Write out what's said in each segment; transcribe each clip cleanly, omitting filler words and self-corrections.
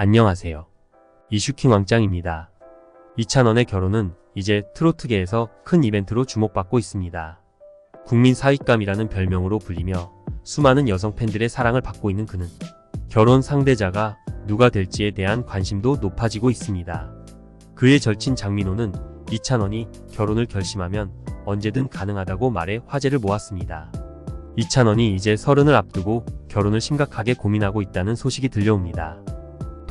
안녕하세요. 이슈킹 왕짱입니다. 이찬원의 결혼은 이제 트로트계에서 큰 이벤트로 주목받고 있습니다. 국민 사윗감이라는 별명으로 불리며 수많은 여성 팬들의 사랑을 받고 있는 그는 결혼 상대자가 누가 될지에 대한 관심도 높아지고 있습니다. 그의 절친 장민호는 이찬원이 결혼을 결심하면 언제든 가능하다고 말해 화제를 모았습니다. 이찬원이 이제 30을 앞두고 결혼을 심각하게 고민하고 있다는 소식이 들려옵니다.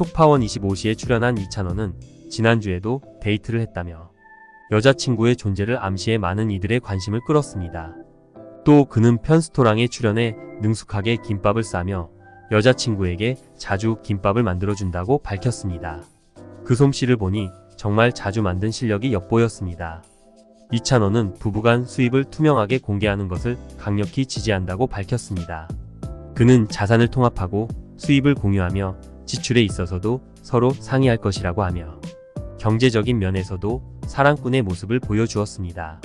톡파원25시에 출연한 이찬원은 지난주에도 데이트를 했다며 여자친구의 존재를 암시해 많은 이들의 관심을 끌었습니다. 또 그는 편스토랑에 출연해 능숙하게 김밥을 싸며 여자친구에게 자주 김밥을 만들어준다고 밝혔습니다. 그 솜씨를 보니 정말 자주 만든 실력이 엿보였습니다. 이찬원은 부부간 수입을 투명하게 공개하는 것을 강력히 지지한다고 밝혔습니다. 그는 자산을 통합하고 수입을 공유하며 지출에 있어서도 서로 상의할 것이라고 하며 경제적인 면에서도 사랑꾼의 모습을 보여주었습니다.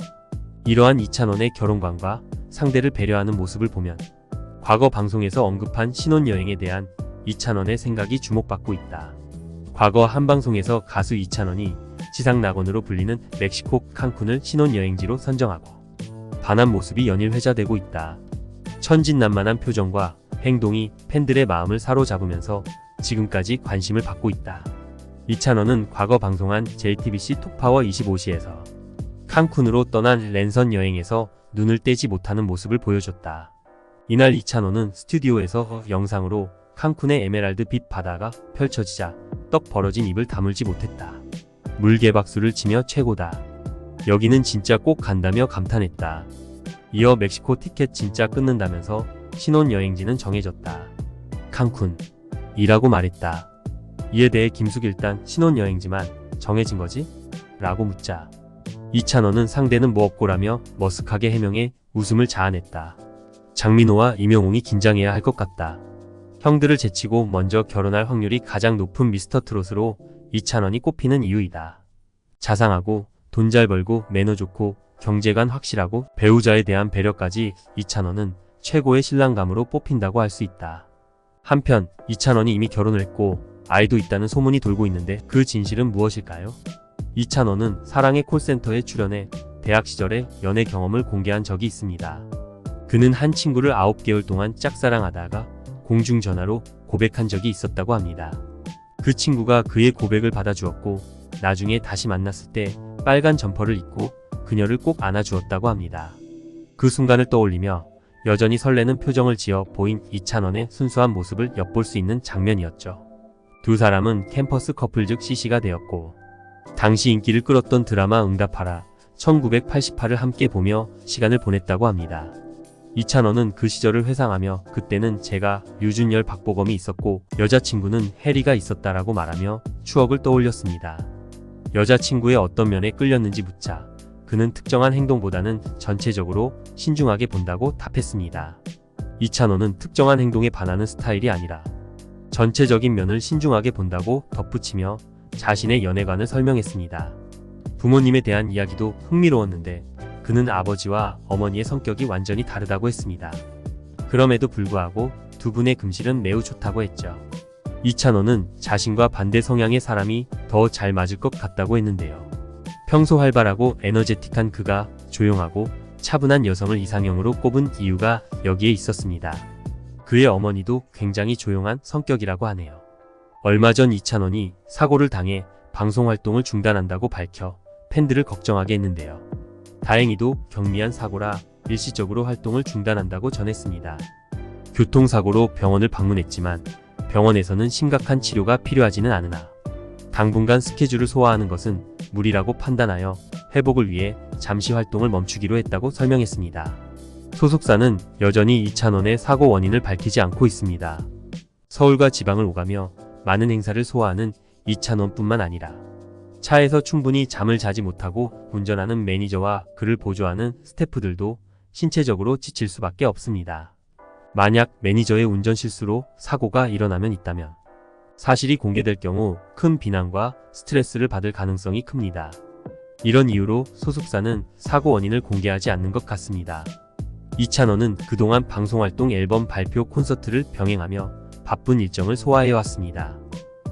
이러한 이찬원의 결혼관과 상대를 배려하는 모습을 보면 과거 방송에서 언급한 신혼여행에 대한 이찬원의 생각이 주목받고 있다. 과거 한 방송에서 가수 이찬원이 지상낙원으로 불리는 멕시코 칸쿤을 신혼여행지로 선정하고 반한 모습이 연일 회자되고 있다. 천진난만한 표정과 행동이 팬들의 마음을 사로잡으면서 지금까지 관심을 받고 있다. 이찬원은 과거 방송한 JTBC 톡파워25시에서 칸쿤으로 떠난 랜선 여행에서 눈을 떼지 못하는 모습을 보여줬다. 이날 이찬원은 스튜디오에서 영상으로 칸쿤의 에메랄드 빛 바다가 펼쳐지자 떡 벌어진 입을 다물지 못했다. 물개박수를 치며 최고다. 여기는 진짜 꼭 간다며 감탄했다. 이어 멕시코 티켓 진짜 끊는다면서 신혼여행지는 정해졌다. 칸쿤 이라고 말했다. 이에 대해 김숙일단 신혼여행지만 정해진 거지? 라고 묻자 이찬원은 상대는 뭐 없고라며 머쓱하게 해명해 웃음을 자아냈다. 장민호와 임영웅이 긴장해야 할 것 같다. 형들을 제치고 먼저 결혼할 확률이 가장 높은 미스터트롯으로 이찬원이 꼽히는 이유이다. 자상하고 돈 잘 벌고 매너 좋고 경제관 확실하고 배우자에 대한 배려까지 이찬원은 최고의 신랑감으로 뽑힌다고 할 수 있다. 한편 이찬원이 이미 결혼을 했고 아이도 있다는 소문이 돌고 있는데 그 진실은 무엇일까요? 이찬원은 사랑의 콜센터에 출연해 대학 시절의 연애 경험을 공개한 적이 있습니다. 그는 한 친구를 9개월 동안 짝사랑하다가 공중전화로 고백한 적이 있었다고 합니다. 그 친구가 그의 고백을 받아주었고 나중에 다시 만났을 때 빨간 점퍼를 입고 그녀를 꼭 안아주었다고 합니다. 그 순간을 떠올리며 여전히 설레는 표정을 지어 보인 이찬원의 순수한 모습을 엿볼 수 있는 장면이었죠. 두 사람은 캠퍼스 커플 즉 CC가 되었고 당시 인기를 끌었던 드라마 응답하라 1988을 함께 보며 시간을 보냈다고 합니다. 이찬원은 그 시절을 회상하며 그때는 제가 류준열 박보검이 있었고 여자친구는 해리가 있었다라고 말하며 추억을 떠올렸습니다. 여자친구의 어떤 면에 끌렸는지 묻자 그는 특정한 행동보다는 전체적으로 신중하게 본다고 답했습니다. 이찬원은 특정한 행동에 반하는 스타일이 아니라 전체적인 면을 신중하게 본다고 덧붙이며 자신의 연애관을 설명했습니다. 부모님에 대한 이야기도 흥미로웠는데 그는 아버지와 어머니의 성격이 완전히 다르다고 했습니다. 그럼에도 불구하고 두 분의 금실은 매우 좋다고 했죠. 이찬원은 자신과 반대 성향의 사람이 더 잘 맞을 것 같다고 했는데요. 평소 활발하고 에너제틱한 그가 조용하고 차분한 여성을 이상형으로 꼽은 이유가 여기에 있었습니다. 그의 어머니도 굉장히 조용한 성격이라고 하네요. 얼마 전 이찬원이 사고를 당해 방송 활동을 중단한다고 밝혀 팬들을 걱정하게 했는데요. 다행히도 경미한 사고라 일시적으로 활동을 중단한다고 전했습니다. 교통사고로 병원을 방문했지만 병원에서는 심각한 치료가 필요하지는 않으나 당분간 스케줄을 소화하는 것은 무리라고 판단하여 회복을 위해 잠시 활동을 멈추기로 했다고 설명했습니다. 소속사는 여전히 이찬원의 사고 원인을 밝히지 않고 있습니다. 서울과 지방을 오가며 많은 행사를 소화하는 이찬원뿐만 아니라 차에서 충분히 잠을 자지 못하고 운전하는 매니저와 그를 보조하는 스태프들도 신체적으로 지칠 수밖에 없습니다. 만약 매니저의 운전 실수로 사고가 일어나면 있다면 사실이 공개될 경우 큰 비난과 스트레스를 받을 가능성이 큽니다. 이런 이유로 소속사는 사고 원인을 공개하지 않는 것 같습니다. 이찬원은 그동안 방송활동 앨범 발표 콘서트를 병행하며 바쁜 일정을 소화해왔습니다.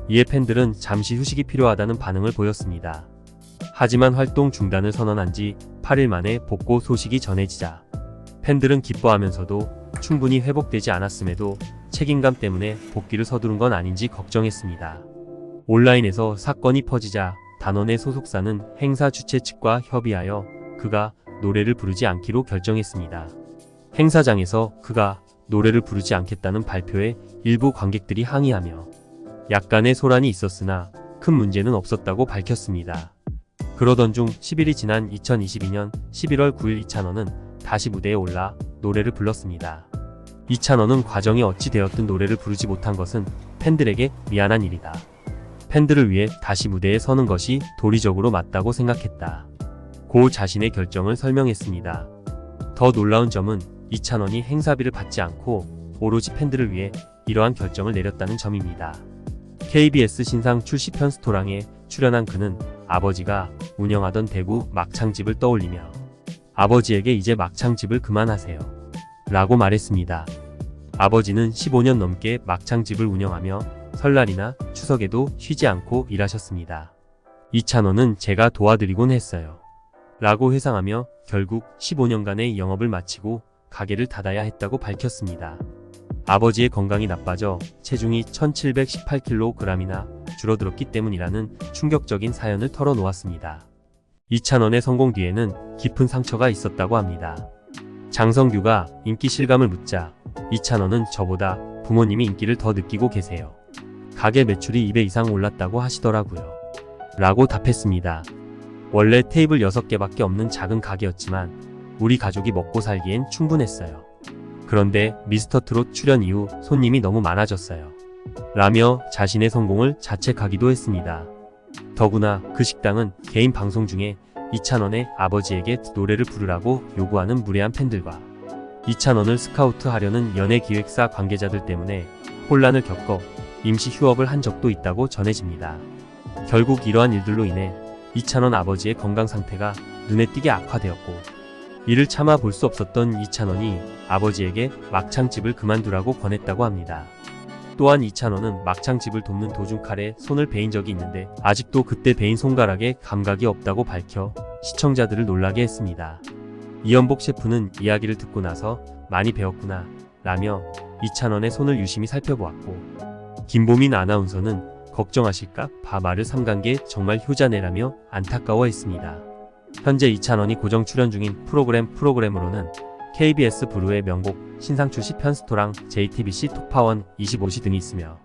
이에 팬들은 잠시 휴식이 필요하다는 반응을 보였습니다. 하지만 활동 중단을 선언한 지 8일 만에 복고 소식이 전해지자 팬들은 기뻐하면서도 충분히 회복되지 않았음에도 책임감 때문에 복귀를 서두른 건 아닌지 걱정했습니다. 온라인에서 사건이 퍼지자 단원의 소속사는 행사 주최 측과 협의하여 그가 노래를 부르지 않기로 결정했습니다. 행사장에서 그가 노래를 부르지 않겠다는 발표에 일부 관객들이 항의하며 약간의 소란이 있었으나 큰 문제는 없었다고 밝혔습니다. 그러던 중 10일이 지난 2022년 11월 9일 이찬원은 다시 무대에 올라 노래를 불렀습니다. 이찬원은 과정이 어찌 되었든 노래를 부르지 못한 것은 팬들에게 미안한 일이다. 팬들을 위해 다시 무대에 서는 것이 도리적으로 맞다고 생각했다. 고 자신의 결정을 설명했습니다. 더 놀라운 점은 이찬원이 행사비를 받지 않고 오로지 팬들을 위해 이러한 결정을 내렸다는 점입니다. KBS 신상 출시 편 스토랑에 출연한 그는 아버지가 운영하던 대구 막창집을 떠올리며 아버지에게 이제 막창집을 그만하세요 라고 말했습니다. 아버지는 15년 넘게 막창집을 운영하며 설날이나 추석에도 쉬지 않고 일하셨습니다. 이찬원은 제가 도와드리곤 했어요 라고 회상하며 결국 15년간의 영업을 마치고 가게를 닫아야 했다고 밝혔습니다. 아버지의 건강이 나빠져 체중이 1718kg이나 줄어들었기 때문이라는 충격적인 사연을 털어놓았습니다. 이찬원의 성공 뒤에는 깊은 상처가 있었다고 합니다. 장성규가 인기 실감을 묻자 이찬원은 저보다 부모님이 인기를 더 느끼고 계세요. 가게 매출이 2배 이상 올랐다고 하시더라고요. 라고 답했습니다. 원래 테이블 6개밖에 없는 작은 가게였지만 우리 가족이 먹고 살기엔 충분했어요. 그런데 미스터트롯 출연 이후 손님이 너무 많아졌어요. 라며 자신의 성공을 자책하기도 했습니다. 더구나 그 식당은 개인 방송 중에 이찬원의 아버지에게 노래를 부르라고 요구하는 무례한 팬들과 이찬원을 스카우트하려는 연예기획사 관계자들 때문에 혼란을 겪어 임시 휴업을 한 적도 있다고 전해집니다. 결국 이러한 일들로 인해 이찬원 아버지의 건강 상태가 눈에 띄게 악화되었고 이를 참아 볼 수 없었던 이찬원이 아버지에게 막창집을 그만두라고 권했다고 합니다. 또한 이찬원은 막창집을 돕는 도중 칼에 손을 베인 적이 있는데 아직도 그때 베인 손가락에 감각이 없다고 밝혀 시청자들을 놀라게 했습니다. 이연복 셰프는 이야기를 듣고 나서 많이 배웠구나 라며 이찬원의 손을 유심히 살펴보았고 김보민 아나운서는 걱정하실까 봐 말을 삼간 게 정말 효자네라며 안타까워했습니다. 현재 이찬원이 고정 출연 중인 프로그램으로는 KBS 브루의 명곡 신상 출시 편 스토랑 JTBC 톡파원 25시 등이 있으며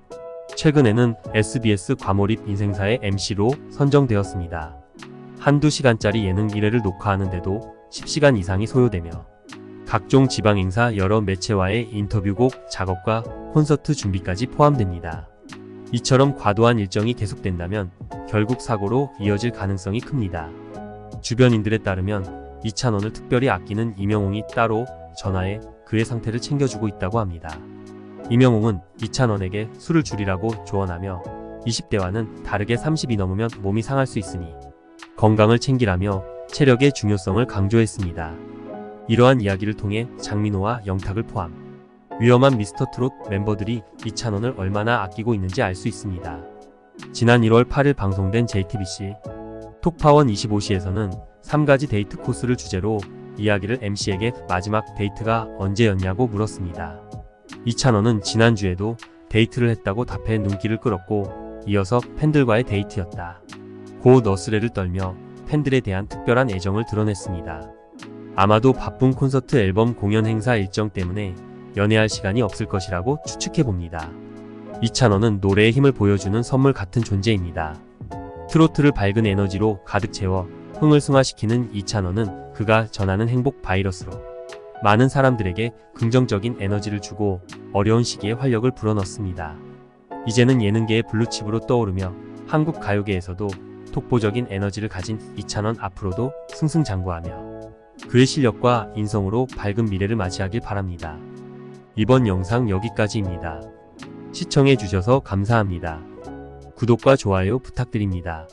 최근에는 SBS 과몰입 인생사의 MC로 선정되었습니다. 한두 시간짜리 예능 1회를 녹화하는데도 10시간 이상이 소요되며 각종 지방 행사 여러 매체와의 인터뷰곡 작업과 콘서트 준비까지 포함됩니다. 이처럼 과도한 일정이 계속된다면 결국 사고로 이어질 가능성이 큽니다. 주변인들에 따르면 이찬원을 특별히 아끼는 이명웅이 따로 전화해 그의 상태를 챙겨주고 있다고 합니다. 이명웅은 이찬원에게 술을 줄이라고 조언하며 20대와는 다르게 30이 넘으면 몸이 상할 수 있으니 건강을 챙기라며 체력의 중요성을 강조했습니다. 이러한 이야기를 통해 장민호와 영탁을 포함 위험한 미스터트롯 멤버들이 이찬원을 얼마나 아끼고 있는지 알 수 있습니다. 지난 1월 8일 방송된 JTBC 톡파원 25시에서는 3가지 데이트 코스를 주제로 이야기를 MC에게 마지막 데이트가 언제였냐고 물었습니다. 이찬원은 지난주에도 데이트를 했다고 답해 눈길을 끌었고 이어서 팬들과의 데이트였다. 고 너스레를 떨며 팬들에 대한 특별한 애정을 드러냈습니다. 아마도 바쁜 콘서트 앨범 공연 행사 일정 때문에 연애할 시간이 없을 것이라고 추측해봅니다. 이찬원은 노래의 힘을 보여주는 선물 같은 존재입니다. 트로트를 밝은 에너지로 가득 채워 흥을 승화시키는 이찬원은 그가 전하는 행복 바이러스로 많은 사람들에게 긍정적인 에너지를 주고 어려운 시기에 활력을 불어넣습니다. 이제는 예능계의 블루칩으로 떠오르며 한국 가요계에서도 독보적인 에너지를 가진 이찬원 앞으로도 승승장구하며 그의 실력과 인성으로 밝은 미래를 맞이하길 바랍니다. 이번 영상 여기까지입니다. 시청해주셔서 감사합니다. 구독과 좋아요 부탁드립니다.